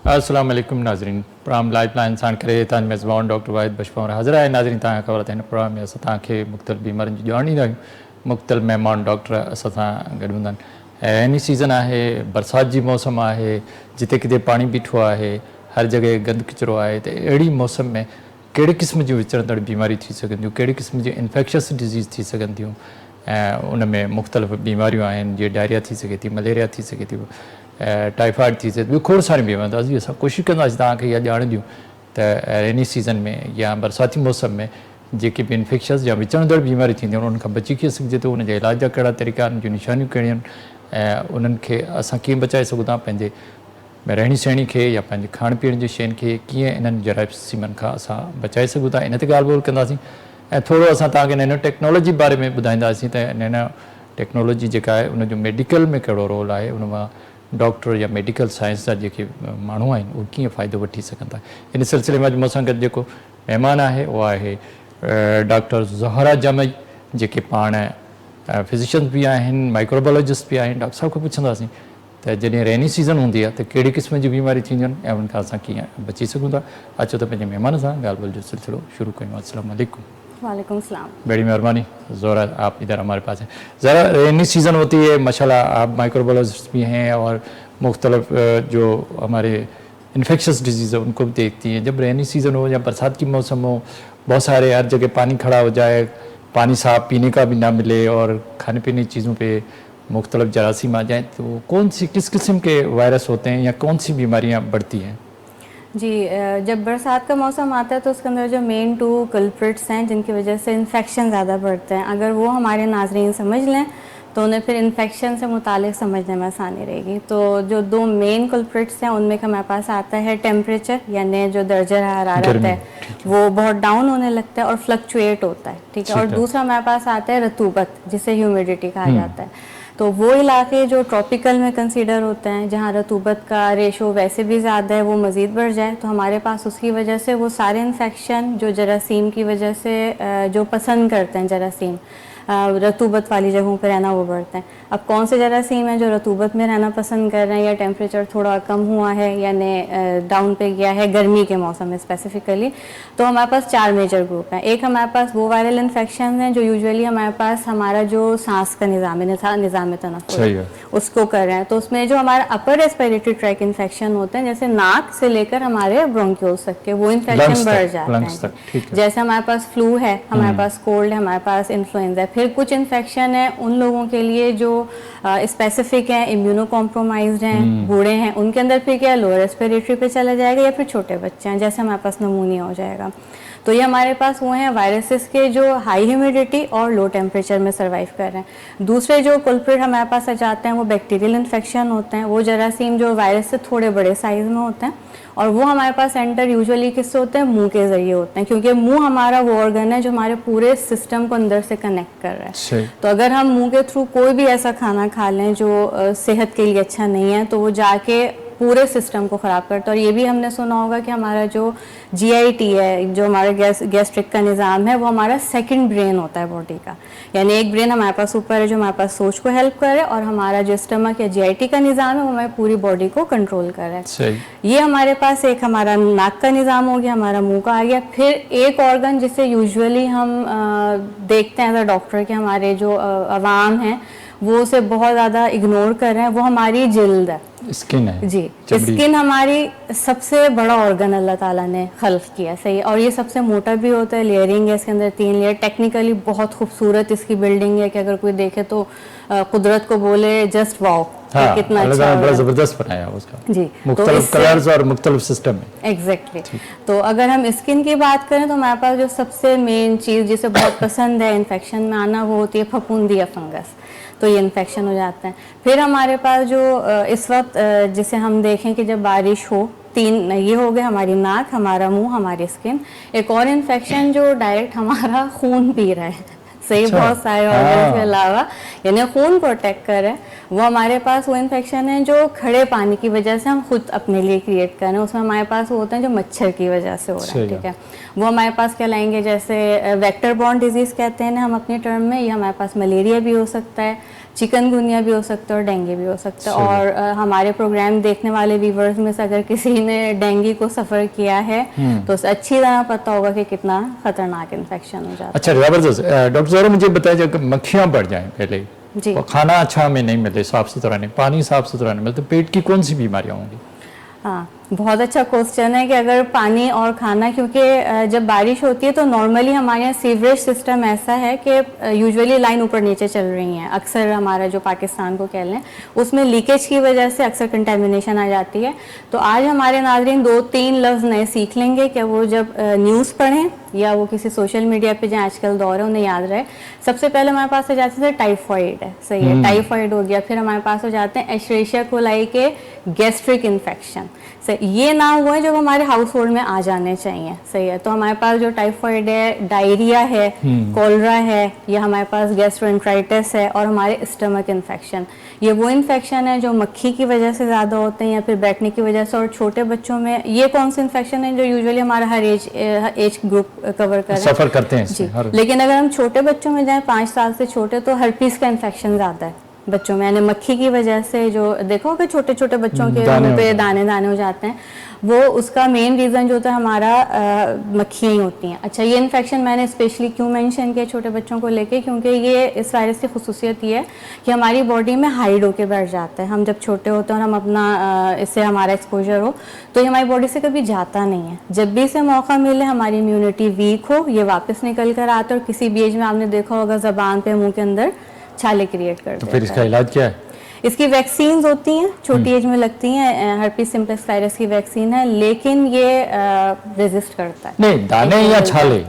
अस्सलाम वालेकुम नाज़रीन, प्रोग्राम लाइफ लाइन सां करे तव्हां मेज़बान डॉक्टर वाहिद बशपार हाज़िर आहे। नाज़रीन, तव्हांखे ख़बर आहे हिन प्रोग्राम में असां तव्हांखे मुख़्तलिफ़ बीमारियुनि जी ॼाण ॾींदा आहियूं। मुख़्तलिफ़ महिमान डॉक्टर असां सां गॾु हूंदा आहिनि। ऐं हिन सीज़न आहे, बरसाति जी मौसम आहे, जिते किथे पाणी बीठो आहे, हर जॻह गंद किचिरो आहे। त अहिड़ी मौसम में कहिड़े क़िस्म जूं विचड़ंदड़ बीमारियूं थी सघनि थियूं, कहिड़े क़िस्म जी इन्फेक्शस डिज़ीज़ थी सघनि थियूं। ऐं उन में मुख़्तलिफ़ बीमारियूं आहिनि, जीअं डायरिया थी सघे थी, मलेरिया थी सघे थी, टाइफाइड थी सघे, ॿियूं खोड़ सारियूं बीमारियूं। अॼु असां कोशिशि कंदासीं तव्हांखे इहा ॼाण ॾियूं त रेनी सीज़न में या बरसाती मौसम में जेके बि इन्फेक्शस या विचड़ंदड़ बीमारियूं थींदियूं आहिनि, उन्हनि खां बची कीअं सघिजे थो, उनजे इलाज जा कहिड़ा तरीक़ा आहिनि, जूं निशानियूं कहिड़ियूं आहिनि, ऐं उन्हनि खे असां कीअं बचाए सघूं था, पंहिंजे रहणी सहणी खे या पंहिंजे खाइण पीअण जी शयुनि खे कीअं इन्हनि जरासीमनि खां असां बचाए सघूं था, इन ते ॻाल्हि ॿोल कंदासीं। ऐं थोरो असां तव्हांखे नैनो टेक्नोलॉजी बारे में ॿुधाईंदासीं त नैनो टेक्नोलॉजी जेका आहे उनजो मेडिकल में कहिड़ो रोल आहे, उन मां डॉक्टर या मेडिकल साइंस जा जेके माण्हू आहिनि उहे कीअं फ़ाइदो वठी सघनि था। इन सिलसिले में अॼु मूंसां गॾु जेको महिमान आहे उहो आहे डॉक्टर ज़हरा जामई, जेके पाण फिज़िशियन बि आहिनि, माइक्रोबायोलॉजिस्ट बि आहिनि। डॉक्टर साहिब खां पुछंदासीं त जॾहिं रेनी सीज़न हूंदी आहे त कहिड़े क़िस्म जी बीमारी थींदियूं आहिनि ऐं उन खां असां कीअं बची सघूं था। अचो त पंहिंजे महिमान सां ॻाल्हि ॿोल जो सिलसिलो शुरू कयूं। अस्सलाम वालेकुम। वालेकुम सलाम। बड़ी मेहरबानी ज़ोरा, आप इधर हमारे पास हैं। ज़रा रेनी सीज़न होती है, माशाल्लाह आप माइक्रोबायोलॉजिस्ट भी हैं और मुख्तलिफ जो हमारे इन्फेक्शस डिजीज़ है उनको भी देखती हैं। जब रेनी सीज़न हो या बरसात की मौसम हो, बहुत सारे हर जगह पानी खड़ा हो जाए, पानी साफ पीने का भी ना मिले और खाने पीने की चीज़ों पे मुख्तलिफ जरासीम आ जाएँ, तो कौन सी किस किस्म के वायरस होते हैं या कौन सी बीमारियाँ बढ़ती हैं? जी, जब बरसात का मौसम आता है तो उसके अंदर जो मेन 2 कल्प्रिट्स हैं जिनकी वजह से इन्फेक्शन ज़्यादा बढ़ते हैं, अगर वो हमारे नाज़रीन समझ लें तो उन्हें फिर इन्फेक्शन से मुतालिक समझने में आसानी रहेगी। तो जो 2 मेन कल्प्रिट्स हैं उनमें हमारे पास आता है टेम्परेचर, यानी जो दर्जा हरारत है वो बहुत डाउन होने लगता है और फ्लक्चुएट होता है, ठीक है। और दूसरा हमारे पास आता है रतूबत, जिसे ह्यूमिडिटी कहा जाता है। तो वो इलाके जो ट्रॉपिकल में कंसीडर होते हैं, जहाँ रतूबत का रेशो वैसे भी ज़्यादा है, वो मज़ीद बढ़ जाए तो हमारे पास उसकी वजह से वो सारे इन्फेक्शन जो जरासीम की वजह से जो पसंद करते हैं जरासीम रतूबत वाली जगहों पर रहना, वो बढ़ते हैं। अब कौन से जरासीम हैं जो रतूबत में रहना पसंद कर रहे हैं या टेम्परेचर थोड़ा कम हुआ है यानी डाउन पे गया है गर्मी के मौसम में स्पेसिफिकली, तो हमारे पास 4 मेजर ग्रुप हैं। एक हमारे पास वो वायरल इन्फेक्शन हैं जो यूजुअली हमारे पास हमारा जो सांस का निज़ाम तनफ़ुस उसको कर रहे हैं। तो उसमें जो हमारा अपर रेस्पिरेटरी ट्रैक इन्फेक्शन होते हैं, जैसे नाक से लेकर हमारे ब्रोंकियोल्स तक के, वो इन्फेक्शन बढ़ जाते हैं। जैसे हमारे पास फ्लू है, हमारे पास कोल्ड है, हमारे पास इन्फ्लुएंजा है। फिर कुछ इन्फेक्शन है उन लोगों के लिए जो स्पेसिफिक हैं, इम्यूनो कॉम्प्रोमाइज्ड हैं, बूढ़े हैं, उनके अंदर फिर क्या लोअर रेस्पिरेटरी पे चला जाएगा, या फिर छोटे बच्चे हैं जैसे हमारे पास नमूनिया हो जाएगा। तो ये हमारे पास वो हैं वायरसेस के जो हाई ह्यूमिडिटी और लो टेम्परेचर में सर्वाइव कर रहे हैं। दूसरे जो कल्प्रिट हमारे पास आ जाते हैं वो बैक्टीरियल इन्फेक्शन होते हैं, वो जरासीम जो वायरस से थोड़े बड़े साइज में होते हैं और वो हमारे पास एंटर यूजुअली किससे होते हैं, मुंह के ज़रिए होते हैं, क्योंकि मुंह हमारा वो ऑर्गन है जो हमारे पूरे सिस्टम को अंदर से कनेक्ट कर रहा है। तो अगर हम मुंह के थ्रू कोई भी ऐसा खाना खा लें जो सेहत के लिए अच्छा नहीं है, तो वो जाके पूरे सिस्टम को ख़राब करता है। और ये भी हमने सुना होगा कि हमारा जो GIT है, जो हमारा गैस्ट्रिक का निज़ाम है, वो हमारा सेकंड ब्रेन होता है बॉडी का। यानी एक ब्रेन हमारे पास ऊपर है जो हमारे पास सोच को हेल्प करे, और हमारा जो स्टमक या GIT का निज़ाम है वो हमारी पूरी बॉडी को कंट्रोल कर रहा है। ये हमारे पास एक हमारा नाक का निज़ाम हो गया, हमारा मुँह का आ गया। फिर एक ऑर्गन जिसे यूजुअली हम देखते हैं एज अ डॉक्टर कि हमारे जो अवाम हैं वो उसे बहुत ज़्यादा इग्नोर कर रहे हैं, वो हमारी जिल्द है, स्किन है। जी, स्किन हमारी सबसे बड़ा ऑर्गन अल्लाह ताला ने खल्क किया, सही। और ये सबसे मोटा भी होता है, लेयरिंग है इसके अंदर 3 लेयर, टेक्निकली बहुत खूबसूरत इसकी बिल्डिंग है कि अगर कोई देखे तो कुदरत को बोले जस्ट वाओ, कितना अच्छा, बड़ा जबरदस्त बनाया उसका। जी, मुख्तलिफ कलर्स और मुख्तलिफ सिस्टम है। एग्जैक्टली। तो अगर हम स्किन की बात करें तो हमारे पास जो सबसे मेन चीज़ जिसे बहुत पसंद है इन्फेक्शन में आना, वो होती है फफूंदी या फंगस। तो ये इन्फेक्शन हो जाते हैं। फिर हमारे पास जो इस वक्त जिसे हम देखें कि जब बारिश हो, 3 ये हो गए हमारी नाक, हमारा मुंह, हमारी स्किन। एक और इन्फेक्शन जो डायरेक्ट हमारा खून पी रहा है, सही, अच्छा। बहुत सारे ऑर्गन्स के अलावा, यानी खून प्रोटेक्ट करे, वो हमारे पास वो इन्फेक्शन है जो खड़े पानी की वजह से हम खुद अपने लिए क्रिएट कर रहे हैं। उसमें हमारे पास वो होते हैं जो मच्छर की वजह से हो रहा है, ठीक है। वो हमारे पास कहलाएंगे जैसे वेक्टर बॉर्न डिजीज़ कहते हैं ना हम अपने टर्म में, ये हमारे पास मलेरिया भी हो सकता है, चिकनगुनिया भी हो सकता है और डेंगू भी हो सकता है। और हमारे प्रोग्राम देखने वाले व्यूवर्स में से अगर किसी ने डेंगू को सफ़र किया है तो उसे अच्छी तरह पता होगा कि कितना खतरनाक इन्फेक्शन हो जाता है। अच्छा, जबरदस्त। डॉक्टर ज़रा मुझे बताइए, जब मक्खियाँ बढ़ जाएं पहले जी, और खाना अच्छा हमें नहीं मिले, साफ़ सुथरा नहीं, पानी साफ़ सुथरा नहीं मिले, तो पेट की कौन सी बीमारियाँ होंगी? हाँ, बहुत अच्छा क्वेश्चन है कि अगर पानी और खाना, क्योंकि जब बारिश होती है तो नॉर्मली हमारे यहाँ सीवरेज सिस्टम ऐसा है कि यूजुअली लाइन ऊपर नीचे चल रही है। अक्सर हमारा जो पाकिस्तान को कह लें उसमें लीकेज की वजह से अक्सर कंटेमिनेशन आ जाती है। तो आज हमारे नाज़रीन 2-3 लफ्ज़ नए सीख लेंगे कि वो जब न्यूज़ पढ़ें या वो किसी सोशल मीडिया पे जहाँ आजकल दौर है उन्हें याद रहे। सबसे पहले हमारे पास हो जाते हैं टाइफॉइड है, सही है, टाइफॉइड हो गया। फिर हमारे पास हो जाते हैं एशेरिशिया कोलाई के गैस्ट्रिक इन्फेक्शन, सही, ये ना हुआ है जब हमारे हाउस होल्ड में आ जाने चाहिए, सही है। तो हमारे पास जो टाइफॉइड है, डायरिया है, कोलरा है, या हमारे पास गैस्ट्रोएंटराइटिस है और हमारे स्टमक इन्फेक्शन, ये वो इन्फेक्शन है जो मक्खी की वजह से ज़्यादा होते हैं या फिर बैठने की वजह से। और छोटे बच्चों में ये कौन से इन्फेक्शन है जो यूजुअली हमारा हर एज ग्रुप कवर करें, सफ़र करते हैं जी। लेकिन अगर हम छोटे बच्चों में जाएं 5 साल से छोटे, तो हर्पीस का इन्फेक्शन ज़्यादा है बच्चों में, यानी मक्खी की वजह से। जो देखो कि छोटे छोटे बच्चों के मुंह पे दाने दाने हो जाते हैं, वो उसका मेन रीज़न जो होता है हमारा मक्खियाँ ही होती हैं। अच्छा, ये इन्फेक्शन मैंने स्पेशली क्यों मेंशन किया छोटे बच्चों को लेके, क्योंकि ये इस वायरस की खुसूसियत ये है कि हमारी बॉडी में हाइड होके बैठ जाता है। हम जब छोटे होते हैं और हम अपना इससे हमारा एक्सपोजर हो तो ये हमारी बॉडी से कभी जाता नहीं है। जब भी इसे मौका मिले, हमारी इम्यूनिटी वीक हो, ये वापस निकल कर आता है। और किसी भी एज में आपने देखा होगा ज़बान पे, मुँह के अंदर छाले क्रिएट करते हैं। तो फिर इसका इलाज क्या है? इसकी वैक्सीन्स होती हैं, छोटी एज में लगती हैं, हर्पीस सिम्प्लेक्स वायरस की वैक्सीन है, लेकिन ये रेजिस्ट करता है। नहीं, दाने या छाले?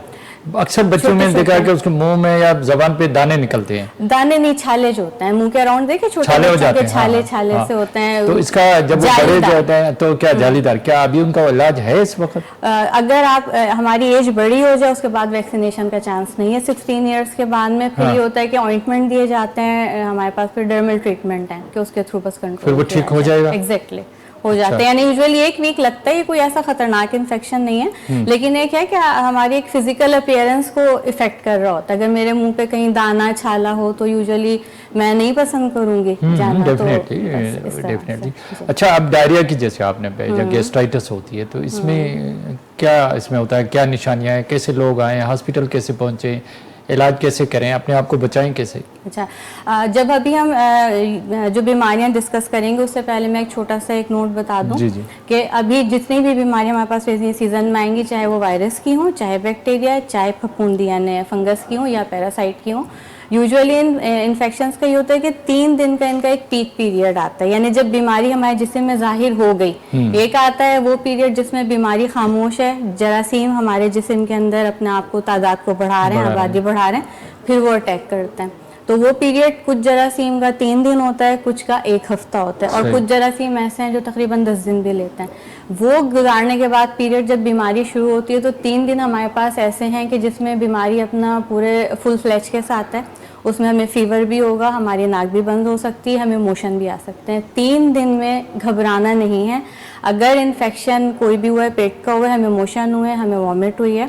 अक्सर बच्चों में देखा है कि उसके मुंह में या जबान पे दाने निकलते हैं। दाने नहीं, छाले जो होते हैं मुंह के अराउंड, देखे छोटे छाले हो बच्चों जाते के हैं, छाले हाँ, छाले हाँ। से होते हैं। तो इसका जब वो बड़े जाते हैं तो क्या जालीदार, क्या अभी उनका इलाज है इस वक्त? अगर आप हमारी एज बड़ी हो जाए उसके बाद वैक्सीनेशन का चांस नहीं है। 16 ईयर्स के बाद में फिर ये होता है कि ऑइंटमेंट दिए जाते हैं हमारे पास, फिर डर्मल ट्रीटमेंट है कि उसके थ्रू बस कंट्रोल, फिर वो ठीक हो जाएगा। एग्जैक्टली हो जाते हैं, यानी यूजुअली 1 वीक लगता है। ये कोई ऐसा खतरनाक इन्फेक्शन नहीं है, लेकिन एक है कि हमारी एक फिजिकल अपीयरेंस को इफेक्ट कर रहा होता है। अगर मेरे मुंह पे कहीं दाना छाला हो तो यूजुअली मैं नहीं पसंद करूंगी जाना। डेफिनेटली। अच्छा, अब डायरिया की जैसे आपने या गैस्ट्राइटिस होती है, तो इसमें क्या इसमें होता है, क्या निशानियां हैं, कैसे लोग आए, हॉस्पिटल कैसे पहुंचे, इलाज कैसे करें, अपने आप को बचाएं कैसे? अच्छा, जब अभी हम जो बीमारियां डिस्कस करेंगे उससे पहले मैं एक छोटा सा एक नोट बता दूं कि अभी जितनी भी बीमारियां हमारे पास इस सीजन में आएंगी, चाहे वो वायरस की हो, चाहे बैक्टीरिया, चाहे फफूंदी यानी फंगस की हो या पैरासाइट की हो, यूजुअली इन इन्फेक्शंस का ये होता है कि 3 दिन का इनका एक पीक पीरियड आता है, यानी जब बीमारी हमारे जिस्म में जाहिर हो गई। एक आता है वो पीरियड जिसमें बीमारी खामोश है, जरासीम हमारे जिस्म के अंदर अपने आप को तादाद को बढ़ा रहे हैं, आबादी बढ़ा रहे हैं, फिर वो अटैक करते हैं। तो वो पीरियड कुछ जरासीम का 3 दिन होता है, कुछ का 1 हफ्ता होता है, और कुछ जरासीम ऐसे हैं जो तकरीबन 10 दिन भी लेते हैं। वो गुजारने के बाद पीरियड जब बीमारी शुरू होती है तो 3 दिन हमारे पास ऐसे हैं कि जिसमें बीमारी अपना पूरे फुल फ्लैश के साथ है। उसमें हमें फीवर भी होगा, हमारी नाक भी बंद हो सकती है, हमें मोशन भी आ सकते हैं। 3 दिन में घबराना नहीं है। अगर इन्फेक्शन कोई भी हुआ है, पेट का हुआ है, हमें मोशन हुए, हमें वॉमिट हुई है,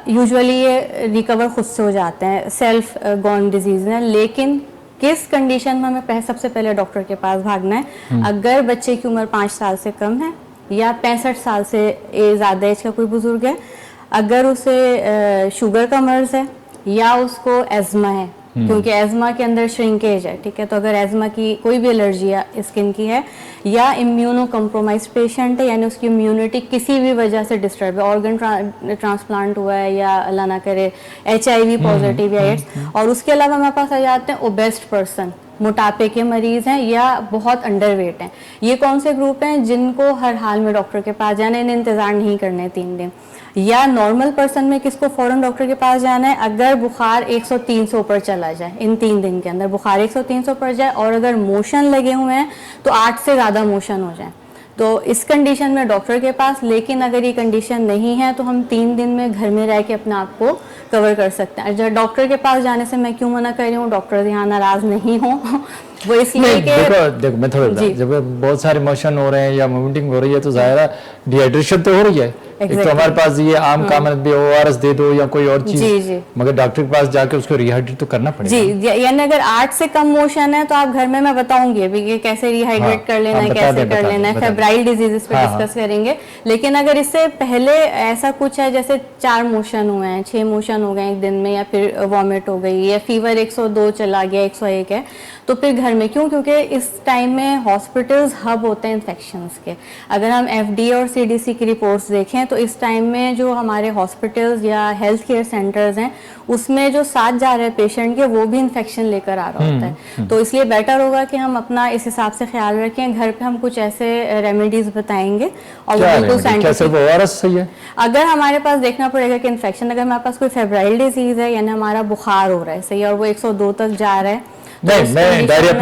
यूजुअली ये रिकवर खुद से हो जाते हैं, सेल्फ गॉन डिजीज है। लेकिन किस कंडीशन में हमें सबसे पहले डॉक्टर के पास भागना है? अगर बच्चे की उम्र 5 साल से कम है या 65 साल से ज़्यादा एज का कोई बुजुर्ग है, अगर उसे शुगर का मर्ज है या उसको एज़मा है, क्योंकि एज़मा के अंदर श्रिंकेज है, ठीक है। तो अगर एज़मा की कोई भी एलर्जी स्किन की है, या इम्यूनो कम्प्रोमाइज पेशेंट है, यानी उसकी इम्यूनिटी किसी भी वजह से डिस्टर्ब है, ऑर्गन ट्रांसप्लांट हुआ है या अल्लाह ना करे HIV पॉजिटिव या एड्स, और उसके अलावा हमारे पास आ जाते हैं ओबेस्ट पर्सन, मोटापे के मरीज हैं या बहुत अंडरवेट हैं। ये कौन से ग्रुप हैं जिनको हर हाल में डॉक्टर के पास जाना है, इन्हें इंतजार नहीं करने 3 दिन। या नॉर्मल पर्सन में किसको फौरन डॉक्टर के पास जाना है? अगर बुखार 100-300 पर चला जाए, इन 3 दिन के अंदर बुखार 100-300 पर जाए, और अगर मोशन लगे हुए हैं तो 8 से ज़्यादा मोशन हो जाए, तो इस कंडीशन में डॉक्टर के पास, लेकिन अगर ये कंडीशन नहीं है तो हम 3 दिन में घर में रह के अपने आप को कवर कर सकते हैं। जब डॉक्टर के पास जाने से मैं क्यों मना कर रही हूँ, डॉक्टर यहाँ नाराज नहीं हो वो इसलिए कि देखो मैं थोड़ा बता, जब बहुत सारे मोशन हो रहे हैं या वोमिटिंग हो रही है तो जाहिर है डिहाइड्रेशन तो हो रही है। एक तो हमारे पास ये आम कामन भी ORS दे दो या कोई और चीज, मगर डॉक्टर के पास जाके उसको रिहाइड्रेट तो करना पड़ेगा जी। यानी अगर 8 से कम मोशन है तो आप घर में, मैं बताऊंगी अभी कि कैसे रिहाइड्रेट कर लेना है, कैसे कर लेना है, फेब्राइल डिजीजेस पे डिस्कस करेंगे। लेकिन अगर इससे पहले ऐसा कुछ है, जैसे 4 मोशन हुए हैं, 6 मोशन हो गए एक दिन में, या फिर वॉमिट हो गई, या फीवर 102 चला गया, 101 है, तो फिर घर में क्यों? क्योंकि इस टाइम में हॉस्पिटल्स हब होते हैं इन्फेक्शंस के। अगर हम FDA और CDC की रिपोर्ट्स देखें तो इस टाइम में जो हमारे हॉस्पिटल्स या हेल्थ केयर सेंटर्स हैं उसमें जो साथ जा रहे हैं पेशेंट के, वो भी इन्फेक्शन लेकर आ रहा होता है। तो इसलिए बेटर होगा कि हम अपना इस हिसाब से ख्याल रखें। घर पे हम कुछ ऐसे रेमेडीज बताएंगे और बिल्कुल साइंटिफिक। अगर हमारे पास देखना पड़ेगा कि इन्फेक्शन, अगर हमारे पास कोई फेब्राइल डिजीज है यानी हमारा बुखार हो रहा है सही और वो 102 तक जा रहा है, नहीं मैं डायरिया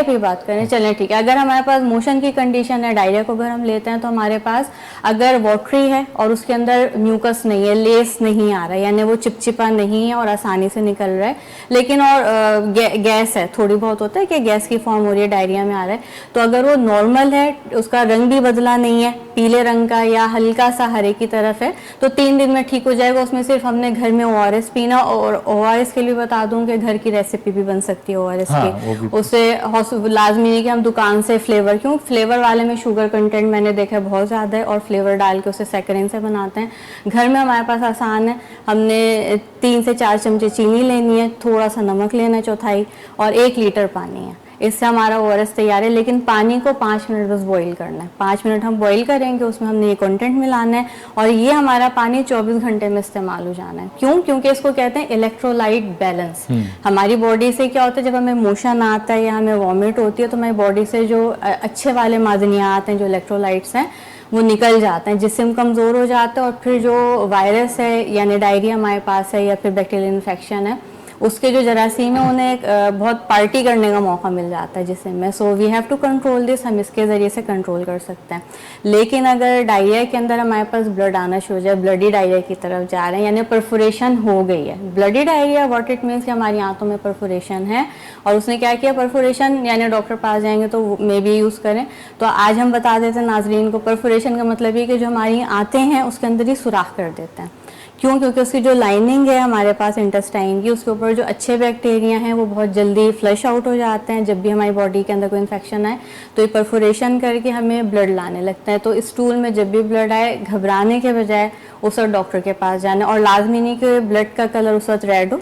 पे बात करें, चलें ठीक है। अगर हमारे पास मोशन की कंडीशन है, डायरिया को अगर हम लेते हैं तो हमारे पास अगर वॉटरी है और उसके अंदर म्यूकस नहीं है, लेस नहीं आ रहा है, यानी वो चिपचिपा नहीं है और आसानी से निकल रहा है, लेकिन और गैस है, थोड़ी बहुत होता है कि गैस की फॉर्म हो रही है, डायरिया में आ रहा है, तो अगर वो नॉर्मल है, उसका रंग भी बदला नहीं है, पीले रंग का या हल्का सा हरे की तरफ है, तो 3 दिन में ठीक हो जाएगा। उसमें सिर्फ हमने घर में ORS पीना, और ORS के लिए बता दूं कि घर की रेसिपी भी बन सकती है ORS की। उसे लाजमी नहीं कि हम दुकान से फ्लेवर, क्यों फ्लेवर वाले में शुगर कंटेंट मैंने देखा है बहुत ज़्यादा है, और फ्लेवर डाल के उसे सैकरिन से बनाते हैं। घर में हमारे पास आसान है, हमने 3 से 4 चमचे चीनी लेनी है, थोड़ा सा नमक लेना है चौथाई, और 1 लीटर पानी है, इससे हमारा ORS तैयार है। लेकिन पानी को 5 मिनट बस बॉईल करना है, 5 मिनट हम बॉईल करेंगे, उसमें हमने ये कंटेंट मिलाना है, और ये हमारा पानी 24 घंटे में इस्तेमाल हो जाना है। क्यों? क्योंकि इसको कहते हैं इलेक्ट्रोलाइट बैलेंस। हमारी बॉडी से क्या होता है, जब हमें मोशन आता है या हमें वॉमिट होती है तो हमारी बॉडी से जो अच्छे वाले मादनियात हैं, जो इलेक्ट्रोलाइट्स हैं, वो निकल जाते हैं, जिस्म कमज़ोर हो जाता है, और फिर जो वायरस है यानी डायरिया हमारे पास है या फिर बैक्टीरियल इन्फेक्शन है, उसके जो जरासीम है उन्हें एक बहुत पार्टी करने का मौका मिल जाता है जिसम में। So we have to control this, हम इसके ज़रिए से कंट्रोल कर सकते हैं। लेकिन अगर डायरिया के अंदर हमारे पास ब्लड आना शुरू हो जाए, ब्लडी डायरिया की तरफ जा रहे हैं, यानी परफोरेशन हो गई है, bloody diarrhoea what it means कि हमारी आंतों में परफोरेशन है, और उसने क्या किया, परफोरेशन यानी डॉक्टर पास जाएंगे तो मे भी यूज़ करें। तो आज हम बता देते हैं नाजरीन को, परफोरेशन का मतलब ये कि जो हमारी आंतें हैं उसके अंदर ही सुराख कर देते हैं। क्यों? क्योंकि उसकी जो लाइनिंग है हमारे पास इंटेस्टाइन की, उसके ऊपर जो अच्छे बैक्टीरिया हैं वो बहुत जल्दी फ्लश आउट हो जाते हैं। जब भी हमारी बॉडी के अंदर कोई इन्फेक्शन आए तो ये परफोरेशन करके हमें ब्लड लाने लगता है। तो स्टूल में जब भी ब्लड आए, घबराने के बजाय उस वक्त डॉक्टर के पास जाना, और लाजमी नहीं कि ब्लड का कलर उस वक्त रेड हो,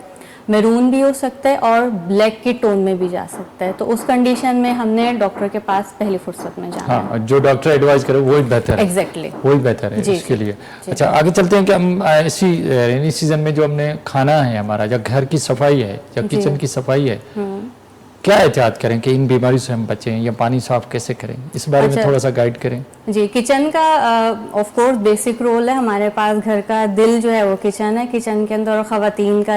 मैरून भी हो सकता है और ब्लैक की टोन में भी जा सकता है। तो उस कंडीशन में हमने डॉक्टर के पास पहली फुर्सत में जाना है। जो डॉक्टर एडवाइस करे वही बेहतर है। एग्जैक्टली वही बेहतर है इसके लिए। अच्छा, आगे चलते हैं कि हम इसी रेनी सीजन में जो हमने खाना है हमारा, या घर की सफाई है या किचन की सफाई है, क्या एहतियात करें कि इन बीमारियों से हम बचें, या पानी साफ कैसे करें, इस बारे में थोड़ा सा गाइड करें। जी, किचन का ऑफ कोर्स बेसिक रोल है हमारे पास, घर का दिल जो है वो किचन है। किचन के अंदर और ख़वातीन का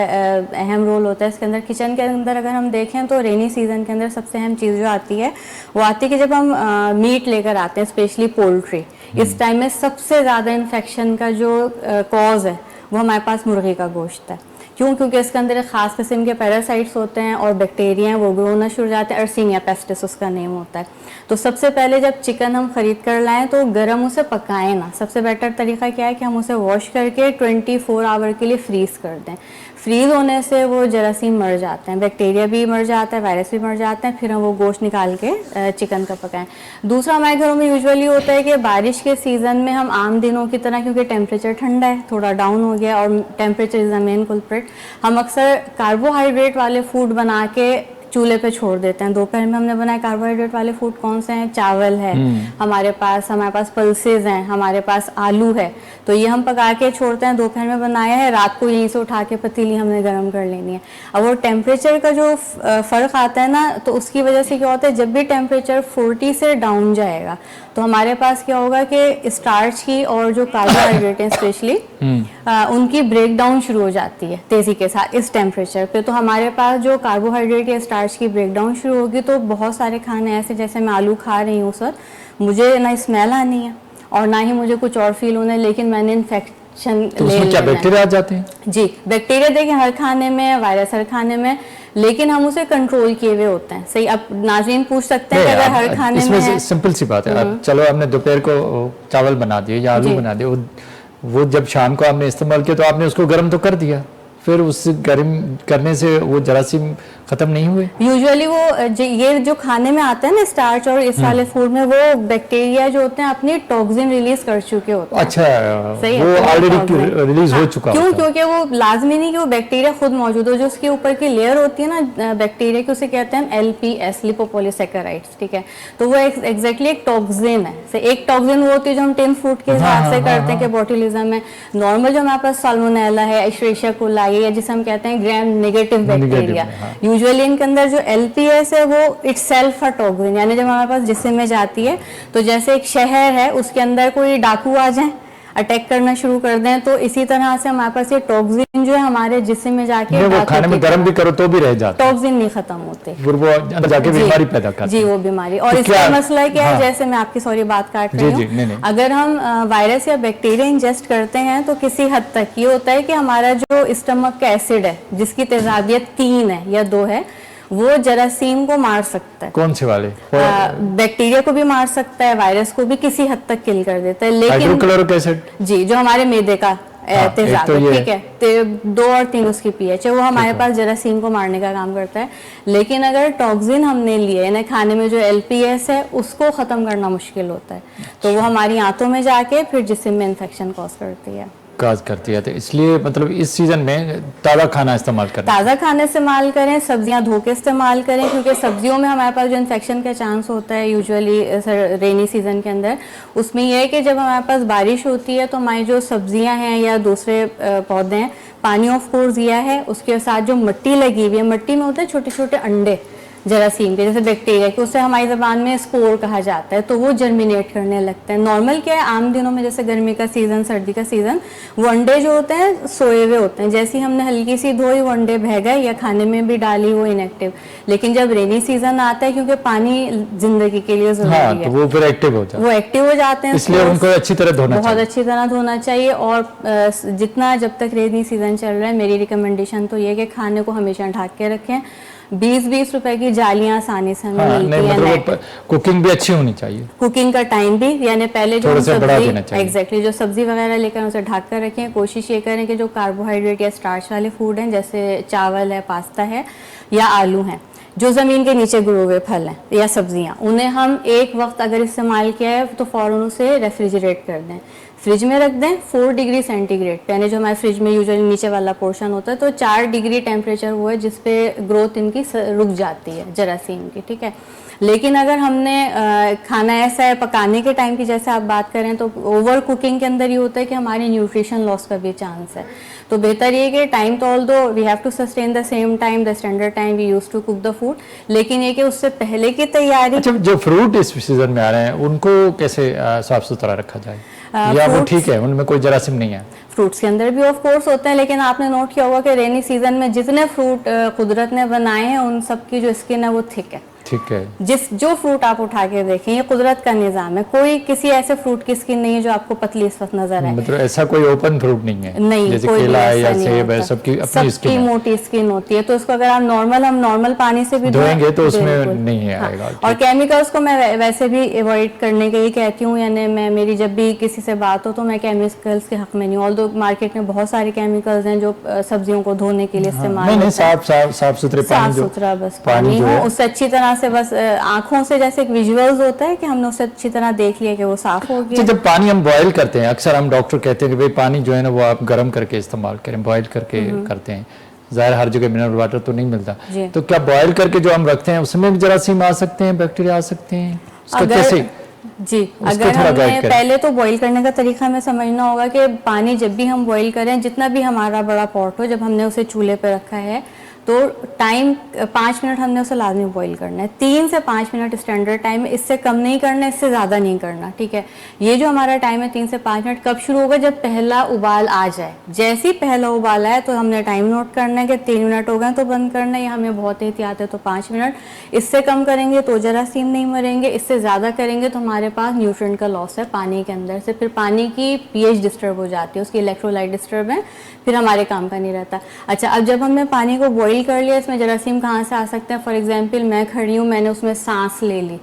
अहम रोल होता है इसके अंदर। किचन के अंदर अगर हम देखें तो रेनी सीजन के अंदर सबसे अहम चीज़ जो आती है वो आती है कि जब हम मीट लेकर आते हैं, स्पेशली पोल्ट्री, इस टाइम में सबसे ज़्यादा इन्फेक्शन का जो कॉज है वो हमारे पास मुर्गी का गोश्त है। क्यों? क्योंकि इसके अंदर एक ख़ास किस्म के पैरासाइट्स होते हैं और बैक्टीरिया हैं, वो ग्रो होना शुरू हो जाते हैं। अर्सीनिया पेस्टिस उसका नेम होता है। तो सबसे पहले जब चिकन हम ख़रीद कर लाएं तो गर्म उसे पकाएं ना। सबसे बेटर तरीका क्या है कि हम उसे वॉश करके 24 आवर के लिए फ्रीज़ कर दें। फ्रीज़ होने से वो जरासीम मर जाते हैं, बैक्टीरिया भी मर जाता है, वायरस भी मर जाते हैं, फिर हम वो गोश्त निकाल के चिकन का पकाएं। दूसरा, हमारे घरों में यूजुअली होता है कि बारिश के सीज़न में हम आम दिनों की तरह, क्योंकि टेम्परेचर ठंडा है, थोड़ा डाउन हो गया और temperature is the main culprit, हम अक्सर कार्बोहाइड्रेट वाले फूड बना के चूल्हे पे छोड़ देते हैं। दोपहर में हमने बनाए कार्बोहाइड्रेट वाले फूड कौन से हैं? चावल है हमारे पास पल्सेस हैं, हमारे पास आलू है, तो ये हम पका के छोड़ते हैं। दोपहर में बनाया है, रात को यहीं से उठा के पतीली हमने गर्म कर लेनी है। अब वो टेम्परेचर का जो फ़र्क आता है ना, तो उसकी वजह से क्या होता है, जब भी टेम्परेचर 40 से डाउन जाएगा तो हमारे पास क्या होगा कि स्टार्च की और जो कार्बोहाइड्रेट हैं स्पेशली उनकी ब्रेक डाउन शुरू हो जाती है तेज़ी के साथ इस टेम्परेचर पे। तो हमारे पास जो कार्बोहाइड्रेट या स्टार्च की ब्रेक डाउन शुरू होगी तो बहुत सारे खाने ऐसे, जैसे मैं आलू खा रही हूँ सर, मुझे ना स्मेल आनी है और ना ही मुझे कुछ और फील होना है, लेकिन मैंने इन्फेक्शन तो उसमें क्या बैक्टीरिया आ जाते हैं? जी, बैक्टीरिया देखिए हर खाने में, वायरस हर खाने में, लेकिन हम उसे कंट्रोल किए हुए होते हैं। सही, अब नाज़रीन पूछ सकते हैं कि अगर हर खाने में इसमें सिंपल सी बात है, अब चलो हमने दोपहर को चावल बना दिए या आलू बना दिए, वो जब शाम को आपने इस्तेमाल किया तो आपने उसको गर्म तो कर दिया, फिर उस गर्म करने से वो जरासीम खत्म नहीं हुए? यूजुअली वो ये जो खाने में आता है ना स्टार्च और इस वाले फूड में, वो बैक्टीरिया जो होते हैं अपनी टॉक्सिन रिलीज कर चुके होते हैं। अच्छा, सही वो ऑलरेडी रिलीज हो चुका क्यों? होता है। क्योंकि वो लाजमी नहीं कि वो बैक्टीरिया खुद मौजूद हो, जो उसके ऊपर की लेयर होती है ना बैक्टीरिया की, उसे कहते हैं LPS, लिपोपॉलीसैकेराइड्स, ठीक है। तो वो एग्जैक्टली एक टॉक्सिन है। एक टॉक्सिन वो होती है जो हम टिन फूड के हिसाब से करते हैं कि बोtulism है। नॉर्मल जो हमारे पास साल्मोनेला है, एश्चेरिशिया कोलाई, या जिसे हम कहते हैं ग्राम नेगेटिव बैक्टीरिया, यूजुअली इनके अंदर जो LPS है वो इटसेल्फ अ टॉक्सिन, यानी जब हमारे पास जिस्म में जाती है तो जैसे एक शहर है उसके अंदर कोई डाकू आ जाए, अटैक करना शुरू कर दें, तो इसी तरह से हमारे पास ये टॉक्सिन जो है हमारे जिस्म में जाके वो खाने में गर्म भी करो तो भी रह जाता है, टॉक्सिन नहीं खत्म होते, फिर वो अंदर जाके बीमारी पैदा करता है। जी, वो बीमारी। और तो इसका मसला क्या है, हाँ, जैसे मैं आपकी सॉरी बात काट रही जी, हूँ, अगर हम वायरस या बैक्टीरिया इंजेस्ट करते हैं तो किसी हद तक ये होता है कि हमारा जो स्टमक का एसिड है, जिसकी तेजाबियत 3 है या 2 है, वो जरासीम को मार सकता है। कौन से वाले? बैक्टीरिया को भी मार सकता है, वायरस को भी किसी हद तक किल कर देता है, लेकिन हाइड्रोक्लोरिक एसिड, जी, जो हमारे मैदे का तेजाब तो है, ठीक है, 2 और 3 उसकी pH है, वो हमारे पास जरासीम को मारने का काम करता है। लेकिन अगर टॉक्सिन हमने लिए यानी खाने में जो LPS है उसको खत्म करना मुश्किल होता है, तो वो हमारी आंतों में जाके फिर जिस्म में इन्फेक्शन कॉज करती है। काज करती है। तो इसलिए मतलब इस सीजन में ताज़ा खाना इस्तेमाल करें, ताज़ा खाना इस्तेमाल करें, सब्जियां धो के इस्तेमाल करें, क्योंकि सब्जियों में हमारे पास जो इन्फेक्शन का चांस होता है यूजुअली रेनी सीजन के अंदर, उसमें यह है कि जब हमारे पास बारिश होती है तो हमारी जो सब्जियां हैं या दूसरे पौधे हैं, पानी ऑफ कोर्स दिया है, उसके साथ जो मिट्टी लगी हुई है, मिट्टी में होते हैं छोटे छोटे अंडे जरासीम के, जैसे बैक्टीरिया के, उसे हमारी ज़बान में स्पोर कहा जाता है, तो वो जर्मिनेट करने लगते हैं। नॉर्मल क्या है, आम दिनों में जैसे गर्मी का सीज़न, सर्दी का सीज़न, वो अंडे जो होते हैं सोए हुए होते हैं, जैसे ही हमने हल्की सी धोई वो अंडे बह गए, या खाने में भी डाली वो इनएक्टिव। लेकिन जब रेनी सीजन आता है, क्योंकि पानी जिंदगी के लिए जरूरी है, तो वो फिर एक्टिव हो जाते हैं, वो एक्टिव हो जाते हैं, इसलिए उनको अच्छी तरह धोना बहुत अच्छी तरह धोना चाहिए। और जितना जब तक रेनी सीजन चल रहा है, मेरी रिकमेंडेशन तो ये है कि खाने को हमेशा ढक के रखें। 20-20 रुपए की जालियां आसानी से हमें मिलती है। मतलब कुकिंग भी अच्छी होनी चाहिए, कुकिंग का टाइम भी, यानी पहले जो सब्जी एग्जैक्टली जो सब्जी वगैरह लेकर उसे ढक कर रखें। कोशिश ये करें कि जो कार्बोहाइड्रेट या स्टार्च वाले फूड हैं, जैसे चावल है, पास्ता है या आलू हैं, जो ज़मीन के नीचे ग्रो हुए फल हैं या सब्जियां, उन्हें हम एक वक्त अगर इस्तेमाल किया है तो फ़ौरन उसे रेफ्रिजरेट कर दें, फ्रिज में रख दें 4 डिग्री सेंटीग्रेड पे, यानी जो हमारे फ्रिज में यूजुअली नीचे वाला पोर्शन होता है, तो 4 डिग्री टेम्परेचर वो है जिस पे ग्रोथ इनकी रुक जाती है जरासीम की, ठीक है। लेकिन अगर हमने खाना ऐसा है पकाने के टाइम की जैसे आप बात करें, तो ओवर कुकिंग के अंदर ये होता है कि हमारी न्यूट्रिशन लॉस का भी चांस है। तो बेहतर ये कि टाइम तो although we have to sustain the same time, the standard time we use to cook the food, लेकिन ये कि उससे पहले की तैयारी। अच्छा, जो फ्रूट इस सीजन में आ रहे हैं उनको कैसे साफ सुथरा रखा जाए, या वो ठीक है, उनमें कोई जरासीम नहीं है? फ्रूट्स के अंदर भी ऑफ कोर्स होते हैं, लेकिन आपने नोट किया होगा कि रेनी सीजन में जितने फ्रूट कुदरत ने बनाए हैं उन सब की जो स्किन है वो थिक है, ठीक है। जो फ्रूट आप उठा के देखें, ये कुदरत का निजाम है, कोई किसी ऐसे फ्रूट की स्किन नहीं है जो आपको पतली इस वक्त नजर आए। मतलब ऐसा कोई ओपन फ्रूट नहीं है? नहीं, जैसे कोई केला है या सेब है, सबकी अपनी स्किन है, मोटी स्किन होती है, तो उसको अगर हम नॉर्मल पानी से भी धोएंगे तो उसमें नहीं आएगा। और केमिकल्स को मैं वैसे भी अवॉइड करने के ही कहती हूँ, यानी मैं मेरी जब भी किसी से बात हो तो मैं केमिकल्स के हक में नहीं, ऑल्दो मार्केट में बहुत सारे केमिकल्स हैं जो सब्जियों को धोने के लिए इस्तेमाल होते हैं। साफ सुथरे पानी, साफ सुथरा बस पानी हो, उससे अच्छी तरह से बस आंखों से जैसे एक विजुअल्स होता है कि हमने उसे अच्छी तरह देख लिया कि वो साफ हो गया। जब पानी हम बॉयल करते हैं, अक्सर हम डॉक्टर कहते हैं कि भाई पानी जो है ना वो आप गर्म करके इस्तेमाल करें, बॉयल करके करते हैं, ज़ाहिर हर जगह मिनरल वाटर तो नहीं मिलता, तो क्या बॉयल करके जो हम रखते हैं उसमें भी जरासीम आ सकते हैं, बैक्टीरिया आ सकते हैं? उसका कैसे? जी, अगर हमने पहले तो बॉईल करने का तरीका हमें समझना होगा कि पानी जब भी हम बॉईल करें, जितना भी हमारा बड़ा पॉट हो, जब हमने उसे चूल्हे पे रखा है तो टाइम 5 मिनट हमने उसे लाजमी बॉईल करना है, 3 से 5 मिनट स्टैंडर्ड टाइम है, इससे कम नहीं करना, इससे ज़्यादा नहीं करना, ठीक है। ये जो हमारा टाइम है 3 से 5 मिनट कब शुरू होगा, जब पहला उबाल आ जाए। जैसे ही पहला उबाल आए तो हमने टाइम नोट करना है कि 3 मिनट हो गए तो बंद करना है, या हमें बहुत एहतियात है तो 5 मिनट। इससे कम करेंगे तो जरासीम नहीं मरेंगे, इससे ज़्यादा करेंगे तो हमारे पास न्यूट्रिएंट का लॉस है पानी के अंदर से, फिर पानी की पीएच डिस्टर्ब हो जाती है, उसकी इलेक्ट्रोलाइट डिस्टर्ब है, फिर हमारे काम का नहीं रहता। अच्छा, अब जब हमने पानी को बॉईल कर लिया, इसमें जरासीम कहाँ से आ सकते हैं? फॉर एग्जांपल मैं खड़ी हूँ, मैंने उसमें सांस ले ली,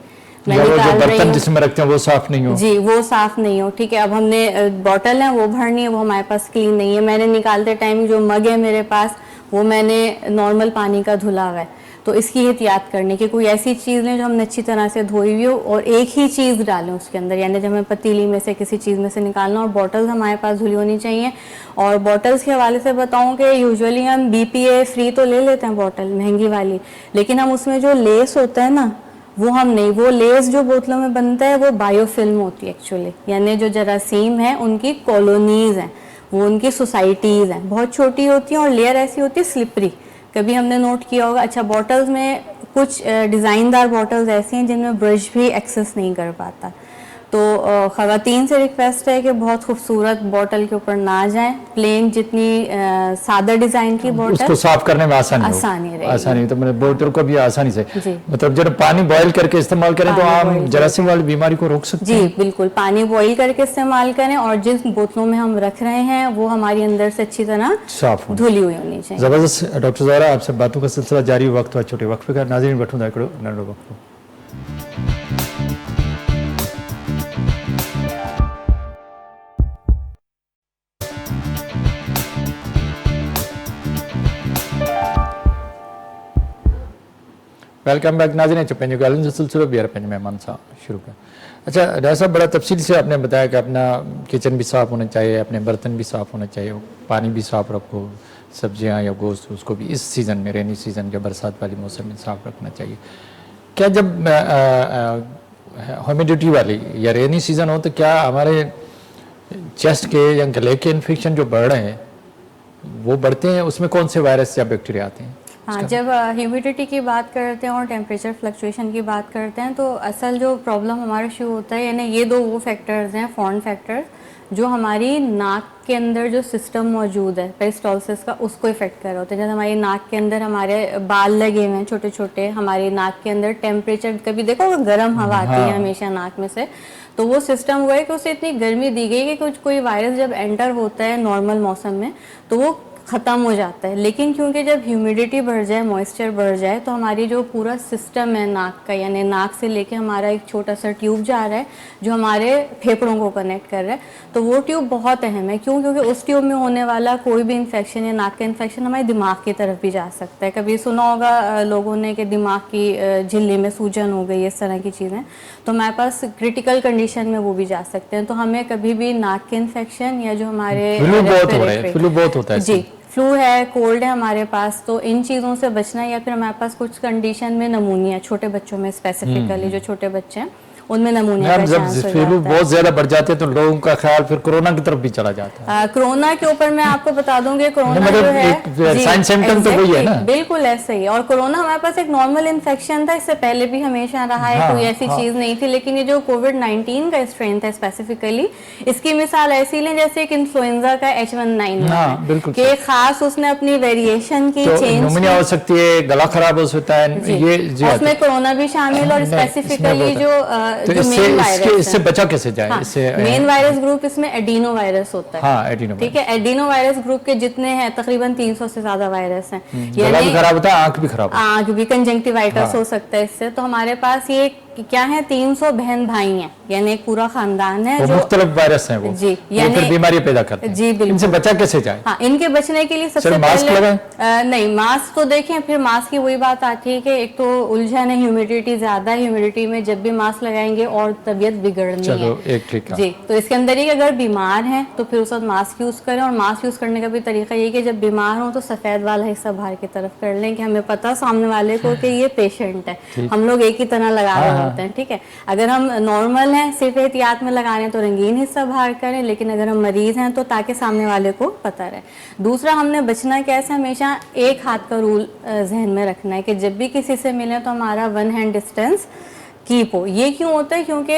मैं या वो जो निकाल रही बर्तन हूँ, जिसमें रखते हैं वो साफ नहीं हो, जी वो साफ नहीं हो, ठीक है। अब हमने बॉटल है वो भरनी है, वो हमारे पास क्लीन नहीं है, मैंने निकालते टाइम जो मग है मेरे पास वो मैंने नॉर्मल पानी का धुला हुआ है, तो इसकी एहतियात करने की कोई ऐसी चीज़ लें जो हमने अच्छी तरह से धोई हुई हो और एक ही चीज़ डालें उसके अंदर, यानी जब हमें पतीली में से किसी चीज़ में से निकालना, और बॉटल्स हमारे पास धुली होनी चाहिए। और बॉटल्स के हवाले से बताऊं कि यूजुअली हम BPA फ्री तो ले लेते हैं बॉटल महंगी वाली, लेकिन हम उसमें जो लेस होता है ना वो हम नहीं, वो लेस जो बोतलों में बनता है वो बायोफिल्म होती है एक्चुअली, यानी जो जरासीम है उनकी कॉलोनीज हैं, वो उनकी सोसाइटीज़ हैं, बहुत छोटी होती हैं और लेयर ऐसी होती है स्लिपरी, कभी हमने नोट किया होगा। अच्छा, बॉटल्स में कुछ डिज़ाइनदार बॉटल्स ऐसी हैं जिनमें ब्रश भी एक्सेस नहीं कर पाता, तो ख़वातीन से रिक्वेस्ट है कि बहुत खूबसूरत बॉटल के ऊपर ना जाएं, प्लेन जितनी सादा डिज़ाइन की बॉटल, उसको साफ करने में आसानी रहेगी, आसानी, तो मैंने बोतल को भी आसानी से, जी। मतलब जब पानी बॉईल करके इस्तेमाल करें तो हम जरासीम वाली बीमारी को रोक सकते हैं। जी बिल्कुल, पानी बॉईल करके इस्तेमाल करें, और जिस बोतलों में हम रख रहे हैं वो हमारी अंदर से अच्छी तरह साफ धुली हुई होनी चाहिए। ज़बरदस्त। डॉक्टर ज़हरा, आपसे बातों का सिलसिला जारी, वक्त हुआ छोटे वक्फे का। नाज़रीन वठूं था हिकिड़ो नंढो वक़्फ़ो। वेलकम बैक नाज़रीन, पंहिंजो ॻाल्हियुनि जो सिलसिलो ॿीहर पंहिंजे महिमान सां शुरू कयूं। अच्छा डॉक्टर साहब, बड़ा तफसील से आपने बताया कि अपना किचन भी साफ़ होना चाहिए, अपने बर्तन भी साफ़ होना चाहिए, पानी भी साफ़ रखो, सब्जियां या गोश्त उसको भी इस सीज़न में, रेनी सीज़न या बरसात वाली मौसम में साफ़ रखना चाहिए। क्या जब ह्यूमिडिटी वाली या रेनी सीज़न हो तो क्या हमारे चेस्ट के या गले के इन्फेक्शन जो बढ़ रहे हैं वो बढ़ते हैं, उसमें कौन से वायरस या बैक्टीरिया आते हैं? हाँ, जब ह्यूमिडिटी की बात करते हैं और टेम्परेचर फ्लक्चुएशन की बात करते हैं तो असल जो प्रॉब्लम हमारा शुरू होता है, यानी ये दो वो फैक्टर्स हैं, फॉरेन फैक्टर्स, जो हमारी नाक के अंदर जो सिस्टम मौजूद है पेरिस्टाल्सिस का, उसको इफेक्ट कर रहे होते हैं। जैसे हमारी नाक के अंदर हमारे बाल लगे हुए हैं छोटे छोटे, हमारी नाक के अंदर टेम्परेचर, कभी देखो गर्म हवा आती है हमेशा नाक में से, तो वो सिस्टम हुआ है कि उसे इतनी गर्मी दी गई कि कुछ कोई वायरस जब एंटर होता है नॉर्मल मौसम में तो वो ख़त्म हो जाता है। लेकिन क्योंकि जब ह्यूमिडिटी बढ़ जाए, मॉइस्चर बढ़ जाए, तो हमारी जो पूरा सिस्टम है नाक का, यानी नाक से लेके हमारा एक छोटा सा ट्यूब जा रहा है जो हमारे फेफड़ों को कनेक्ट कर रहा है, तो वो ट्यूब बहुत अहम है। क्यों? क्योंकि उस ट्यूब में होने वाला कोई भी इन्फेक्शन या नाक का इन्फेक्शन हमारे दिमाग की तरफ भी जा सकता है। कभी सुना होगा लोगों ने कि दिमाग की झिल्ली में सूजन हो गई, इस तरह की चीज़ें, तो हमारे पास क्रिटिकल कंडीशन में वो भी जा सकते हैं। तो हमें कभी भी नाक के इन्फेक्शन या जो हमारे फ्लू बहुत होता है, जी फ्लू है, कोल्ड है हमारे पास, तो इन चीज़ों से बचना है। या फिर हमारे पास कुछ कंडीशन में नमूनिया, छोटे बच्चों में स्पेसिफिकली, जो छोटे बच्चे हैं उनमें नमूनिया का चांस हो जाता है। बहुत ज्यादा बढ़ जाते हैं तो लोगों का ख्याल फिर कोरोना की तरफ भी चला जाता है। कोरोना के ऊपर मैं आपको बता दूंगी, कोरोना जो है साइन सिम्टम तो वही है ना, बिल्कुल ऐसे ही। और कोरोना हमारे पास एक नॉर्मल इन्फेक्शन था, इससे पहले भी हमेशा रहा है, कोई ऐसी चीज नहीं थी। लेकिन ये जो कोविड-19 का स्ट्रेन था स्पेसिफिकली, इसकी मिसाल ऐसी लें जैसे एक इन्फ्लुएंजा का H1N1 के खास उसने अपनी वेरिएशन की चेंज, निमोनिया हो सकती है, गला खराब हो सकता है, ये उसमें कोरोना भी शामिल। और स्पेसिफिकली जो मेन वायरस, इससे बचा कैसे जाए? इससे मेन वायरस ग्रुप इसमें एडिनो वायरस होता है। हाँ, एडिनो, ठीक है। एडिनो वायरस ग्रुप के जितने हैं तकरीबन 300 से ज्यादा वायरस हैं। गला भी खराब होता है, आंख भी खराब, आंख भी, कंजंक्टिवाइटिस हो सकता है इससे। तो हमारे पास ये क्या है, 300 बहन भाई हैं, यानी एक पूरा खानदान है जो मुख्तलिफ वायरस हैं वो, जी, यानी फिर बीमारी पैदा करते हैं। जी बिल्कुल। इनसे बचा कैसे जाए? हाँ, इनके बचने के लिए सबसे पहले नहीं, मास्क तो देखें, फिर मास्क की वही बात आती है कि एक तो उलझन है, ह्यूमिडिटी ज्यादा है, ह्यूमिडिटी में जब भी मास्क लगाएंगे और तबीयत बिगड़नी है। एक ठीक है जी, तो इसके अंदर ही अगर बीमार हैं तो फिर उस वक्त मास्क यूज करें। और मास्क यूज करने का भी तरीका ये कि जब बीमार हो तो सफेद वाला हिस्सा बाहर की तरफ कर लें, कि हमें पता सामने वाले को कि ये पेशेंट है, हम लोग एक ही तरह लगा रहे होते हैं, ठीक है। अगर हम नॉर्मल हैं, सिर्फ एहतियात में लगा रहे हैं तो रंगीन हिस्सा बाहर करें, लेकिन अगर हम मरीज हैं तो ताकि सामने वाले को पता रहे। दूसरा, हमने बचना कैसे, हमेशा एक हाथ का रूल जहन में रखना है कि जब भी किसी से मिले तो हमारा 1 हैंड डिस्टेंस कीप हो। ये क्यों होता है, क्योंकि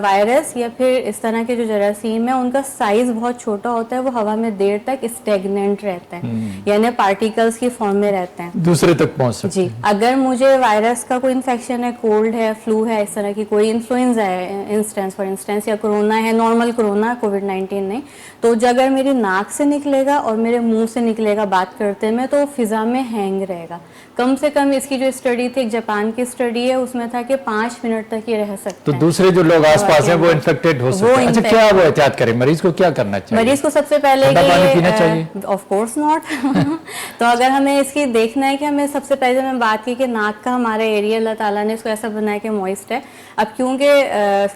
वायरस या फिर इस तरह के जो जरासीम है उनका साइज बहुत छोटा होता है, वो हवा में देर तक स्टेगनेंट रहते हैं, यानी पार्टिकल्स की फॉर्म में रहते हैं, दूसरे तक पहुंच सकते जी। अगर मुझे वायरस का कोई इन्फेक्शन है, कोल्ड है, फ्लू है, इस तरह की कोई इन्फ्लुएंजा है इंस्टेंस फॉर इंस्टेंस, या कोरोना है, नॉर्मल कोरोना, कोविड-19 नहीं, तो जो अगर मेरी नाक से निकलेगा और मेरे मुंह से निकलेगा बात करते में, तो फिजा में हैंग रहेगा। कम से कम इसकी जो स्टडी थी, एक जापान की स्टडी है, उसमें था कि 5 मिनट तक ये रह सकते तो हैं। दूसरे जो लोग आसपास हैं वो इन्फेक्टेड हो सकते हैं। अच्छा, क्या वो एहतियात करें, मरीज को क्या करना चाहिए? मरीज को सबसे पहले ठंडा पानी पीना चाहिए? Of course not. तो अगर हमें इसकी देखना है कि हमें सबसे पहले मैं बात की कि नाक का हमारा एरिया अल्लाह ताला ने इसको ऐसा बनाया कि मॉइस्ट है। अब क्योंकि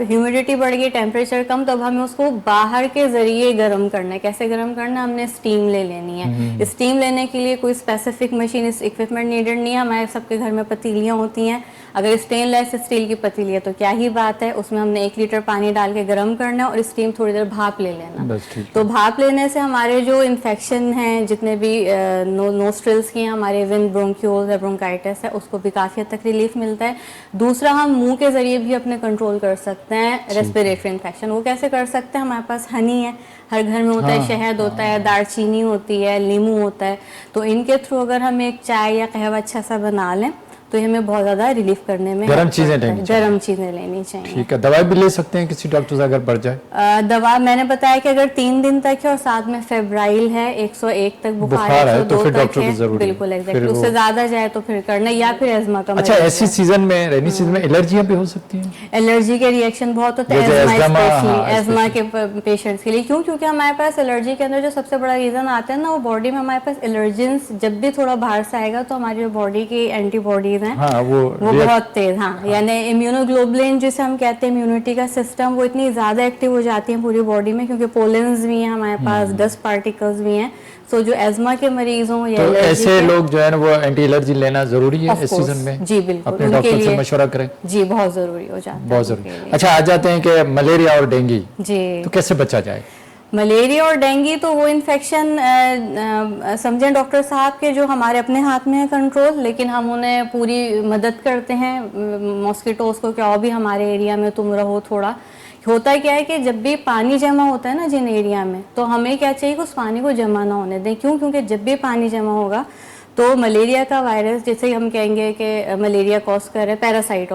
ह्यूमिडिटी बढ़ गई, टेम्परेचर कम, तो अब हमें उसको बाहर के जरिए गर्म करना है। कैसे गर्म करना है, हमने स्टीम ले लेनी है। स्टीम लेने के लिए कोई स्पेसिफिक मशीन, इक्विपमेंट नीडेड नहीं है। हमारे सबके घर में पतीलियाँ होती हैं, अगर स्टेनलेस स्टील की पतीली है तो क्या ही बात है, उसमें हमने 1 लीटर पानी डाल के गर्म करना है और स्टीम थोड़ी देर भाप ले लेना। बस ठीक है। तो भाप लेने से हमारे जो इन्फेक्शन हैं, जितने भी नोस्ट्रिल्स की हैं, हमारे इवन ब्रोंक्यूल्स या ब्रोंकाइटिस है, उसको भी काफ़ी हद तक रिलीफ मिलता है। दूसरा, हम मुंह के जरिए भी अपने कंट्रोल कर सकते हैं रेस्पिरेटरी इन्फेक्शन। वो कैसे कर सकते हैं, हमारे पास हनी है, हर घर में होता है, शहद होता है, दालचीनी होती है, नींबू होता है, तो इनके थ्रू अगर हम एक चाय या कहवा अच्छा सा बना लें तो ये हमें बहुत ज़्यादा रिलीफ करने में गर्म चीज़ें लेनी चाहिए। गर्म चीज़ें लेनी चाहिए। ठीक है। दवाई भी ले सकते हैं किसी डॉक्टर से अगर बढ़ जाए? दवा मैंने बताया कि अगर 3 दिन तक है और साथ में फेब्राइल है, 101 तक बुखार है, तो फिर डॉक्टर की जरूरत बिल्कुल एग्जैक्टली, उससे ज्यादा जाए तो फिर करना, या फिर एजमा का। अच्छा, ऐसी सीजन में, रेनी सीजन में एलर्जियां भी हो सकती हैं? एलर्जी के रिएक्शन बहुत होते हैं एजमा के पेशेंट्स के लिए। क्यों? क्योंकि हमारे पास एलर्जी के अंदर जो सबसे बड़ा रीजन आता है ना, वो बॉडी में हमारे पास एलर्जेंस जब भी थोड़ा बाहर से आएगा तो हमारी जो बॉडी की एंटीबॉडीज हैं वो बहुत तेज, हाँ, यानी इम्यूनोग्लोबुलिन जिसे हम कहते हैं, इम्यूनिटी का सिस्टम, वो इतनी ज़्यादा एक्टिव हो जाती है पूरी बॉडी में, क्योंकि पोलेंस भी हैं हमारे पास, डस्ट पार्टिकल्स भी हैं। सो जो एजमा के मरीज हों या तो ऐसे लोग जो है ना, वो एंटी एलर्जी लेना जरूरी है इस सीजन में? जी बिल्कुल, अपने डॉक्टर से मशवरा करें। जी, बहुत जरूरी हो जाता है, बहुत जरूरी। अच्छा, आ जाते हैं कि मलेरिया और डेंगू, जी, तो कैसे बचा जाए? मलेरिया और डेंगू तो वो इन्फेक्शन समझें डॉक्टर साहब के जो हमारे अपने हाथ में है कंट्रोल, लेकिन हम उन्हें पूरी मदद करते हैं। मॉस्किटोज को क्या भी हमारे एरिया में तुम रहो थोड़ा। होता क्या है कि जब भी पानी जमा होता है ना जिन एरिया में, तो हमें क्या चाहिए कि उस पानी को जमा ना होने दें। क्यों? क्योंकि जब भी पानी जमा होगा तो मलेरिया का वायरस, जैसे हम कहेंगे कि मलेरिया कॉज कर रहे, पैरासाइट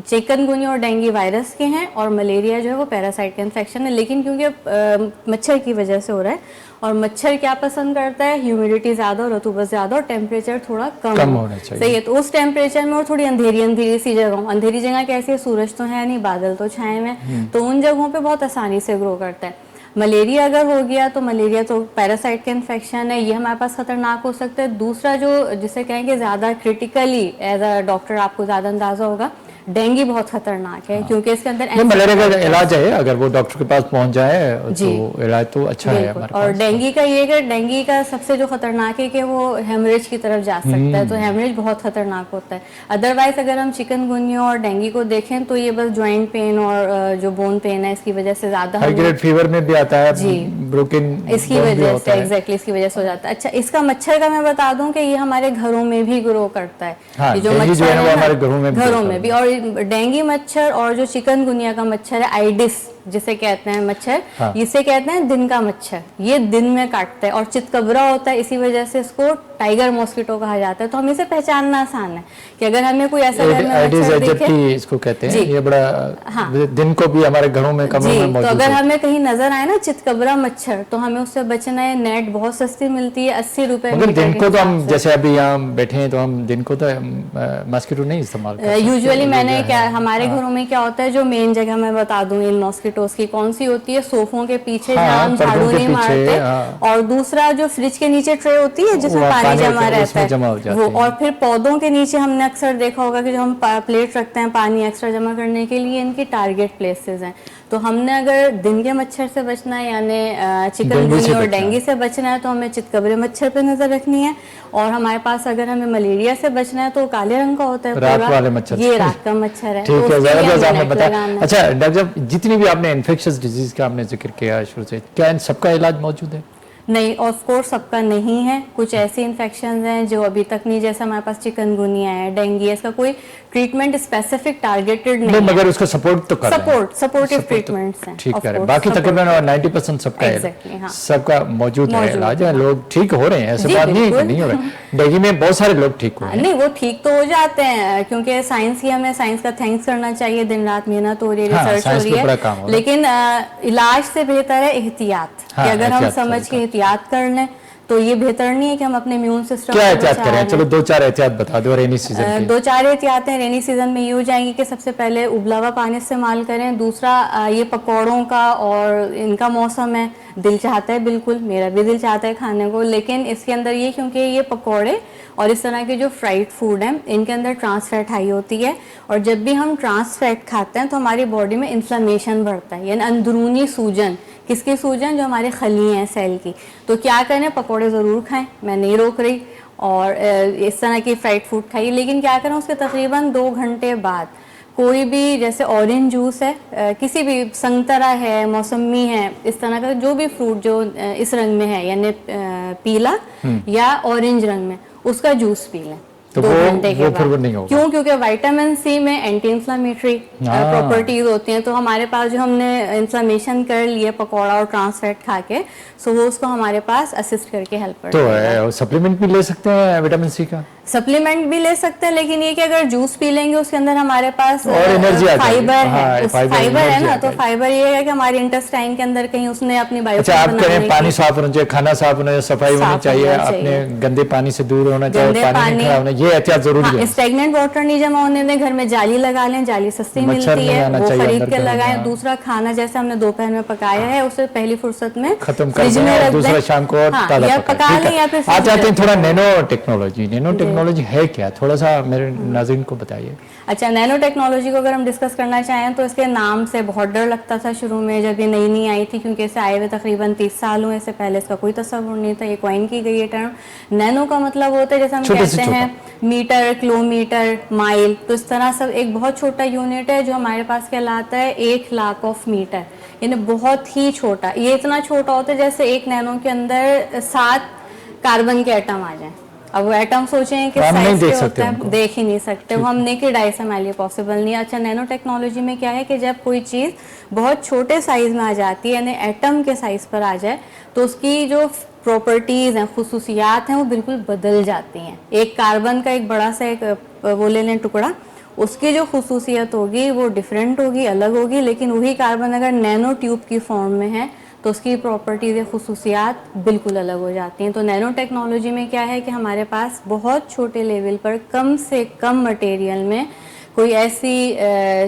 चिकनगुनिया और डेंगू वायरस के हैं, और मलेरिया जो है वो पैरासाइट का इन्फेक्शन है। लेकिन क्योंकि मच्छर की वजह से हो रहा है, और मच्छर क्या पसंद करता है, ह्यूमिडिटी ज़्यादा और रतूबत ज़्यादा और टेम्परेचर थोड़ा कम होना चाहिए। सही है। तो उस टेम्परेचर में और थोड़ी अंधेरी सी जगह, अंधेरी जगह कैसी है, सूरज तो है नहीं, बादल तो छाए हुए, तो उन जगहों पे बहुत आसानी से ग्रो करता है। मलेरिया अगर हो गया तो मलेरिया तो पैरासाइट का इन्फेक्शन है, ये हमारे पास खतरनाक हो सकता है। दूसरा जो जिसे कहेंगे ज़्यादा क्रिटिकली, एज अ डॉक्टर आपको ज़्यादा अंदाजा होगा, डेंगू बहुत खतरनाक है। क्योंकि इसके अंदर मलेरिया का इलाज है, अगर वो डॉक्टर के पास पहुंच जाए तो इलाज तो अच्छा है हमारे पास। और डेंगू का ये कि डेंगू का सबसे जो खतरनाक है कि वो हेमरेज की तरफ जा सकता है, तो हेमरेज बहुत खतरनाक होता है। अदरवाइज अगर हम चिकनगुनिया और डेंगू को देखें तो ये बस जॉइंट पेन और जो बोन पेन है, इसकी वजह से ज्यादा हाई ग्रेड फीवर में भी आता है जी, ब्रोकन, इसकी वजह से एग्जैक्टली इसकी वजह से हो जाता है। अच्छा, इसका मच्छर का मैं बता दूं कि ये हमारे घरों में भी ग्रो करता है। ये जो मच्छर है वो हमारे घरों में भी, और डेंगू मच्छर और जो चिकनगुनिया का मच्छर है, आइडिस जिसे कहते हैं मच्छर, इसे कहते हैं दिन का मच्छर, ये दिन में काटता है और चितकबरा होता है, इसी वजह से इसको टाइगर मॉस्किटो कहा जाता है। तो हमें इसे पहचानना आसान है कि अगर हमें कोई ऐसा घर में मच्छर दिखे, इसको कहते हैं, ये बड़ा दिन को भी हमारे घरों में कमरों में मौजूद है। तो अगर हमें कहीं नजर आए ना चितकबरा मच्छर, तो हमें उससे बचना है। नेट बहुत सस्ती मिलती है, 80 रुपए। दिन को तो हम, जैसे अभी यहाँ बैठे हैं, तो हम दिन को तो मॉस्किटो नहीं इस्तेमाल करते यूजुअली। मैंने क्या, हमारे घरों में क्या होता है, जो मेन जगह मैं बता दूं इन मॉस्किटोज की कौन सी होती है, सोफों के पीछे जहाँ हम झाड़ू नहीं मारते, और दूसरा जो फ्रिज के नीचे ट्रे होती है जिसमें पानी जमा रहता है वो, और फिर पौधों के नीचे हमने अक्सर देखा होगा कि जो हम प्लेट रखते हैं पानी एक्स्ट्रा जमा करने के लिए, इनकी टारगेट प्लेसेस हैं। तो हमने अगर दिन के मच्छर से बचना है यानी डेंगू से चिकनगुनिया और बचना है। डेंगू से बचना है तो हमें चितकबरे मच्छर पे नजर रखनी है। और हमारे पास अगर हमें मलेरिया से बचना है तो काले रंग का होता है रात पूरा, वाले मच्छर ये रात का मच्छर है। ठीक तो है, उसके लिए जबरदस्त हमें आपने नेट बताया। लगाना है। अच्छा डॉक्टर साहब, जितनी भी आपने इन्फेक्शियस डिजीज का आपने जिक्र किया शुरू से, क्या इन सबका इलाज मौजूद है? नहीं, ऑफ कोर्स सबका नहीं है। कुछ ऐसी इन्फेक्शंस हैं जो अभी तक नहीं, जैसे हमारे पास चिकनगुनिया है, डेंगू है, इसका कोई ट्रीटमेंट स्पेसिफिक टारगेटेड नहीं है। मगर उसको सपोर्ट तो कर रहे हैं। सपोर्टिव Support तो ट्रीटमेंट्स हैं, ठीक of कर रहे हैं। course, बाकी support तकरीबन है। 90% सबका है, Exactly, हाँ। सबका मौजूद है मौजूद इलाज है, है, लोग ठीक हो रहे हैं, ऐसी जी, बात नहीं है कि बिल्कुल। नहीं हो रहे। डेंगू में बहुत सारे लोग ठीक हुए हैं। नहीं, वो ठीक तो हो जाते हैं क्योंकि साइंस ही, हमें साइंस का थैंक्स करना चाहिए। दिन रात मेहनत हो रही है, हाँ, रिसर्च साइंस हो पे रही बड़ा है, काम हो रहा है। लेकिन इलाज से बेहतर है एहतियात। हाँ, कि अगर हम एहतियात समझ के करें। एहतियात कर लें तो ये बेहतर नहीं है कि हम अपने इम्यून सिस्टम क्या को एहतियात बचा करें? लें। चलो 2-4 एहतियात बता दो रेनी सीजन की। दो चार एहतियातें रेनी सीजन में ये हो जाएंगी कि सबसे पहले उबला हुआ पानी इस्तेमाल करें। दूसरा, ये पकौड़ों का और इनका मौसम है, दिल चाहता है, बिल्कुल मेरा भी दिल चाहता है खाने को, लेकिन इसके अंदर ये, क्योंकि ये पकौड़े और इस तरह के जो फ्राइड फूड हैं इनके अंदर ट्रांस फैट हाई होती है। और जब भी हम ट्रांस फैट खाते हैं तो हमारी बॉडी में इन्फ्लेमेशन बढ़ता है, यानी अंदरूनी सूजन। किसकी सूजन? जो हमारे खली हैं सेल की। तो क्या करें, पकौड़े ज़रूर खाएं, मैं नहीं रोक रही, और इस तरह की फ्राइड फूड खाइए, लेकिन क्या करें उसके तकरीबन 2 घंटे बाद कोई भी, जैसे ऑरेंज जूस है, किसी भी, संतरा है, मौसमी है, इस तरह का जो भी फ्रूट जो इस रंग में है यानी पीला या ऑरेंज रंग में, उसका जूस पी लें तो 2 घंटे के वो फिर वो बाद। नहीं होगा। क्यों? क्योंकि विटामिन सी में एंटी इन्फ्लामेटरी प्रॉपर्टीज होती हैं। तो हमारे पास जो हमने इन्फ्लामेशन कर लिया पकौड़ा और ट्रांस फैट खा के, सो वो उसको हमारे पास असिस्ट करके हेल्प करता है। तो सप्लीमेंट भी ले सकते हैं विटामिन सी का? सप्लीमेंट भी ले सकते हैं, लेकिन ये कि अगर जूस पी लेंगे उसके अंदर हमारे पास और एनर्जी आ जाएगी। फाइबर है, हाँ, उस फाइबर फाइबर है एनर्जी ना, आ तो जाएगी। फाइबर ये है कि हमारे इंटेस्टाइन के अंदर कहीं उसने अपनी बायो अच्छा, आप कह रहे हैं पानी साफ होना चाहिए, खाना साफ होना चाहिए, सफाई होनी साफ चाहिए, होना अपने चाहिए। गंदे पानी से दूर होना चाहिए, गंदे पानी नहीं खराब होना, ये एहतियात जरूरी है। स्टेगनेंट वाटर नहीं जमा होने दें, घर में जाली लगा लें, जाली सस्ती मच्छर मिलती नहीं है, आना वो चाहिए खरीद अंदर के घर में, लगाएं। हाँ। दूसरा, खाना जैसे हमने दोपहर में पकाया है उसे पहली फुर्सत में खत्म कर फ्रिज दें में और रख दूसरा दें। शाम को और हाँ, ताज़ा या पकाएं। पका ठीक लें या है, फिर आ फ्रिज जाते हैं में थोड़ा रखें। Nano technology. नैनो टेक्नोलॉजी है क्या? थोड़ा सा मेरे नाज़रीन को बताइए। अच्छा, नैनो टेक्नोलॉजी को अगर हम डिस्कस करना चाहें तो इसके नाम से बहुत डर लगता था शुरू में, जब ये नई नई आई थी, क्योंकि इसे आए हुए तकरीबन 30 साल हुए। इससे पहले इसका कोई तस्वुर नहीं था, ये कॉइन की गई है टर्म। नैनो का मतलब होता है, जैसे हम छोटे से कहते हैं मीटर, किलोमीटर, माइल, तो इस तरह सब एक बहुत छोटा यूनिट है जो हमारे पास कहलाता है 1,00,000 ऑफ मीटर, यानी बहुत ही छोटा। ये इतना छोटा होता है जैसे एक नैनो के अंदर 7 कार्बन के एटम आ जाएं। अब वो एटम सोचें कि हम नहीं साइज देख के सकते होते उनको। हैं, देख ही नहीं सकते, वो हम नेकेड आई से हमारे लिए पॉसिबल नहीं है। अच्छा, नैनो टेक्नोलॉजी में क्या है कि जब कोई चीज़ बहुत छोटे साइज में आ जाती है, यानी एटम के साइज पर आ जाए, तो उसकी जो प्रॉपर्टीज़ हैं, खुसूसियात हैं, वो बिल्कुल बदल जाती हैं। एक कार्बन का एक बड़ा सा एक वो ले लें टुकड़ा, उसकी जो खुसूसियत होगी वो डिफरेंट होगी, अलग होगी, लेकिन वही कार्बन अगर नैनो ट्यूब की फॉर्म में है तो उसकी प्रॉपर्टीज़ या खुसूसियात बिल्कुल अलग हो जाती हैं। तो नैनो टेक्नोलॉजी में क्या है कि हमारे पास बहुत छोटे लेवल पर कम से कम मटेरियल में कोई ऐसी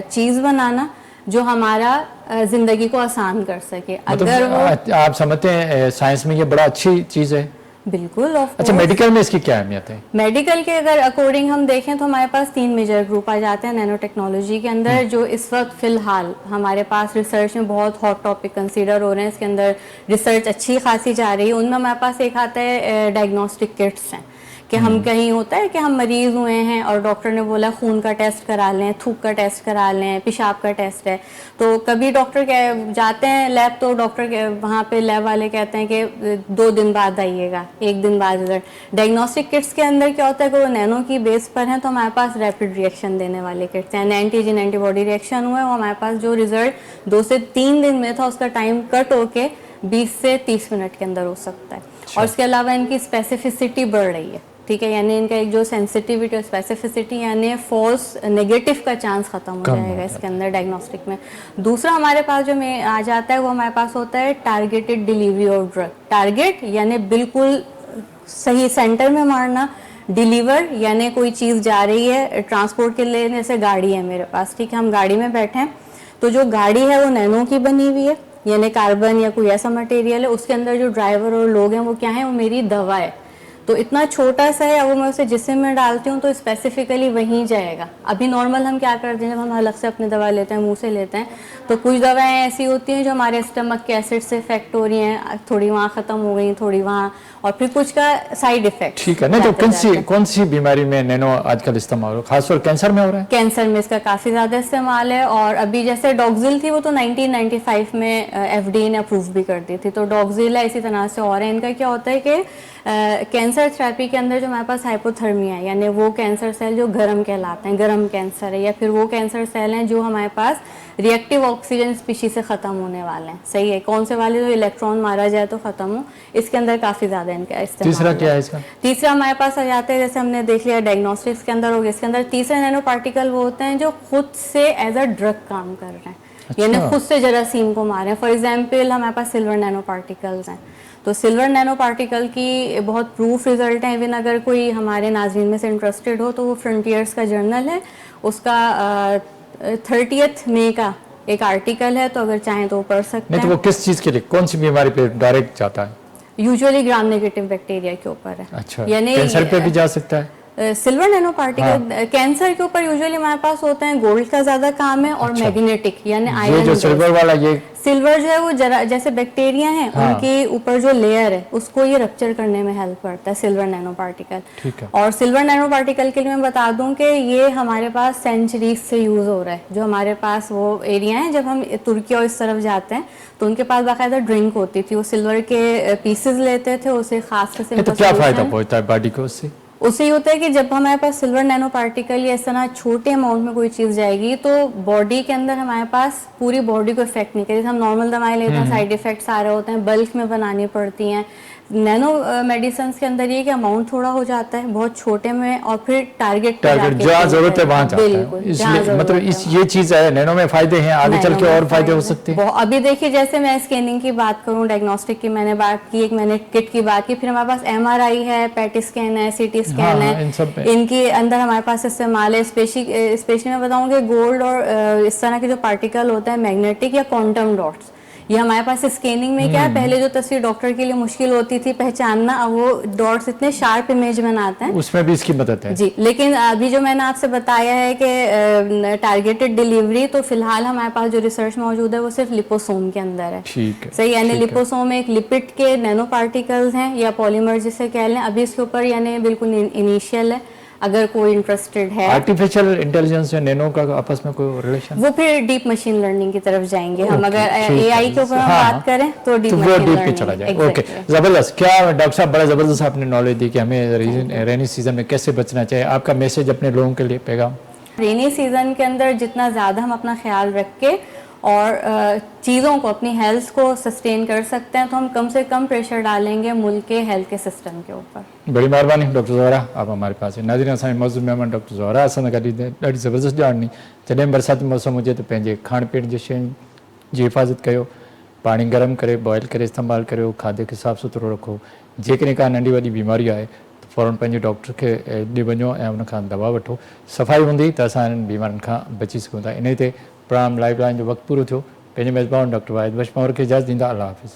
चीज़ बनाना जो हमारा ज़िंदगी को आसान कर सके। अगर वो मतलब आप समझते हैं साइंस में ये बड़ा अच्छी चीज़ है? बिल्कुल। अच्छा, मेडिकल में इसकी क्या अहमियत है? मेडिकल के अगर अकॉर्डिंग हम देखें तो हमारे पास 3 मेजर ग्रुप आ जाते हैं नैनो टेक्नोलॉजी के अंदर, जो इस वक्त फिलहाल हमारे पास रिसर्च में बहुत हॉट टॉपिक कंसीडर हो रहे हैं। इसके अंदर रिसर्च अच्छी खासी जा रही है। उनमें हमारे पास एक आता है डायग्नोस्टिक किट्स हैं, कि हम कहीं होता है कि हम मरीज हुए हैं और डॉक्टर ने बोला खून का टेस्ट करा लें, थूक का टेस्ट करा लें, पेशाब का टेस्ट है, तो कभी डॉक्टर जाते हैं लैब, तो डॉक्टर के वहाँ पे लैब वाले कहते हैं कि 2 दिन बाद आइएगा, 1 दिन बाद रिजल्ट। डायग्नोस्टिक किट्स के अंदर क्या होता है कि वो नैनो की बेस पर हैं, तो हमारे पास रैपिड रिएक्शन देने वाले किट्स हैं। एंटीजन एंटीबॉडी रिएक्शन हुआ है, वो हमारे पास जो रिजल्ट 2 से 3 दिन में था, उसका टाइम कट होके 20 से 30 मिनट के अंदर हो सकता है। और इसके अलावा इनकी स्पेसिफिसिटी बढ़ रही है, ठीक है, यानी इनका एक जो सेंसिटिविटी और स्पेसिफिसिटी यानी फॉल्स नेगेटिव का चांस खत्म हो जाएगा इसके अंदर डायग्नोस्टिक में। दूसरा हमारे पास जो में आ जाता है वो हमारे पास होता है targeted delivery of drug. Target यानी बिल्कुल सही सेंटर में मारना, डिलीवर यानी कोई चीज़ जा रही है ट्रांसपोर्ट के लिए, जैसे गाड़ी है मेरे पास, ठीक है, हम गाड़ी में बैठे हैं, तो जो गाड़ी है वो नैनो की बनी हुई है, यानी कार्बन या कोई ऐसा मटेरियल है, उसके अंदर जो ड्राइवर और लोग हैं वो क्या है, वो मेरी दवा है। तो इतना छोटा सा है, अब वो मैं उसे जिस्म में डालती हूँ तो स्पेसिफिकली वहीं जाएगा। अभी नॉर्मल हम क्या करते हैं, जब हम हलक से अपनी दवा लेते हैं, मुंह से लेते हैं, तो कुछ दवाएं ऐसी होती हैं जो हमारे स्टमक के एसिड से इफेक्ट हो रही हैं, थोड़ी वहाँ ख़त्म हो गई, थोड़ी वहाँ, और फिर कुछ का साइड इफेक्ट। ठीक है, नहीं तो कौन सी बीमारी में नैनो आजकल इस्तेमाल हो रहा है? खासतौर कैंसर में हो रहा है? कैंसर में इसका काफ़ी ज़्यादा इस्तेमाल है। और अभी जैसे डॉक्सिल थी, वो तो 1995 में FDA ने अप्रूव भी कर दी थी, तो डॉक्सिल है, इसी तरह से और है। इनका क्या होता है कि कैंसर थेरेपी के अंदर जो हमारे पास हाइपोथर्मिया है, यानी वो कैंसर सेल जो गर्म कहलाते हैं, गर्म कैंसर है, या फिर वो कैंसर सेल हैं जो हमारे पास रिएक्टिव ऑक्सीजन स्पीशीज से ख़त्म होने वाले हैं। सही है, कौन से वाले जो इलेक्ट्रॉन मारा जाए तो ख़त्म हो, इसके अंदर काफ़ी ज़्यादा इनका इस्तेमाल। तीसरा क्या है इसका? तीसरा हमारे पास आ जाते हैं, जैसे हमने देख लिया डायग्नोस्टिक्स के अंदर हो गया, इसके अंदर तीसरे नैनो पार्टिकल वो होते हैं जो खुद से एज अ ड्रग काम कर रहे हैं। अच्छा। यानी खुद से जरासीम को मारे। फॉर एग्जाम्पल हमारे पास सिल्वर नैनो पार्टिकल्स हैं, तो सिल्वर नैनो पार्टिकल की बहुत प्रूफ रिजल्ट है। इवन अगर कोई हमारे नाज़रीन में से इंटरेस्टेड हो तो वो फ्रंटियर्स का जर्नल है, उसका 30 मई का एक आर्टिकल है, तो अगर चाहें तो वो पढ़ सकते नहीं हैं। तो वो किस चीज़ के लिए, कौन सी बीमारी पे डायरेक्ट जाता है? यूजुअली ग्राम नेगेटिव बैक्टीरिया के ऊपर है। अच्छा, यानी कैंसर पे भी जा सकता है? सिल्वर नैनो पार्टिकल कैंसर के ऊपर यूजुअली हमारे पास होते हैं, गोल्ड का ज्यादा काम है, और मैग्नेटिक यानी ये आयरन। जो सिल्वर वाला, ये सिल्वर जो है वो जरा जैसे बैक्टीरिया हैं, हाँ। उनके ऊपर जो लेयर है उसको ये रप्चर करने में हेल्प करता है सिल्वर नैनो पार्टिकल। ठीक है। और सिल्वर नैनो पार्टिकल के लिए मैं बता दूं कि ये हमारे पास सेंचुरीज से यूज हो रहा है। जो हमारे पास वो एरिया है, जब हम तुर्की और इस तरफ जाते हैं तो उनके पास बाकायदा ड्रिंक होती थी, वो सिल्वर के पीसेस लेते थे, उसे खास किस्म नहीं तो क्या फायदा पहुंचता है बॉडी को उससे? उससे ये होता है कि जब हमारे पास सिल्वर नैनो पार्टिकल या इस तरह छोटे अमाउंट में कोई चीज़ जाएगी तो बॉडी के अंदर हमारे पास पूरी बॉडी को इफेक्ट नहीं करेगी। हम नॉर्मल दवाएं लेते हैं, साइड इफेक्ट्स आ रहे होते हैं, बल्क में बनानी पड़ती हैं। नैनो मेडिसिन के अंदर ये कि अमाउंट थोड़ा हो जाता है, बहुत छोटे में, और फिर टारगेट जहाँ जरूरत है वहाँ जाता है। इसलिए मतलब ये चीज़ है, नैनो में फायदे हैं, आगे चल के और फायदे हो सकते हैं। अभी देखिए, जैसे मैं स्कैनिंग की बात करूं, डायग्नोस्टिक की मैंने बात की, एक मैंने किट की बात की, फिर हमारे पास MRI है, पेट स्कैन है, CT स्कैन है, इनके अंदर हमारे पास इस्तेमाल है। स्पेशली मैं बताऊंगी गोल्ड और इस तरह के जो पार्टिकल होते हैं, मैग्नेटिक या क्वांटम डॉट्स, ये हमारे पास स्कैनिंग में क्या है, पहले जो तस्वीर डॉक्टर के लिए मुश्किल होती थी पहचानना, अब वो डॉट्स इतने शार्प इमेज बनाते हैं, उसमें भी इसकी मदद है जी। लेकिन अभी जो मैंने आपसे बताया है कि टारगेटेड डिलीवरी, तो फिलहाल हमारे पास जो रिसर्च मौजूद है वो सिर्फ लिपोसोम के अंदर है। ठीक है, सही, यानी लिपोसोम एक लिपिड के नैनो पार्टिकल्स हैं या पॉलीमर जिसे कह लें। अभी इसके ऊपर यानी बिल्कुल इनिशियल है, अगर कोई इंटरेस्टेड है। आर्टिफिशियल इंटेलिजेंस या नैनो का आपस में कोई रिलेशन? वो फिर डीप मशीन लर्निंग की तरफ जाएंगे हम। अगर AI के ऊपर हम बात करें तो डीप पे चला जाए। ओके, जबरदस्त। क्या डॉक्टर साहब, बड़ा जबरदस्त आपने नॉलेज दी कि हमें रेनी सीजन में कैसे बचना चाहिए। आपका मैसेज अपने लोगों के लिए, पैगाम? रेनी सीजन के अंदर जितना ज़्यादा हम अपना ख्याल रख के और चीज़ों को, अपनी हेल्थ को सस्टेन कर सकते हैं, तो हम कम से कम प्रेशर डालेंगे मुल्क के हेल्थ के सिस्टम के ऊपर। बड़ी मेहरबानी डॉक्टर ज़ोहरा, आप हमारे पास है। नाज़रीन, असांजे मौजूद मेहमान डॉक्टर ज़ोहरा असां सां गॾु ॾाढी ज़बरदस्त ॼाण ॾिनी। जॾहिं बरसाती मौसम हुजे त पंहिंजे खाइण पीअण जी शयुनि जी हिफ़ाज़त कयो, पाणी गरम करे बॉइल करे इस्तेमालु करियो, खाधे खे साफ़ु सुथिरो रखो। जेकॾहिं का नंढी वॾी बीमारी आहे त फ़ौरन पंहिंजे डॉक्टर खे ॾे वञो ऐं उनखां दवा वठो। सफ़ाई हूंदी त असां इन्हनि बीमारियुनि खां बची सघूं था। इन ते प्रोग्राम लाइफ लाइन जो वक़्तु पूरो थियो। पंहिंजे मेज़बान डॉक्टर वाहिद बशमौर खे इजाज़त ॾींदा। अल्लाह हाफ़िज़।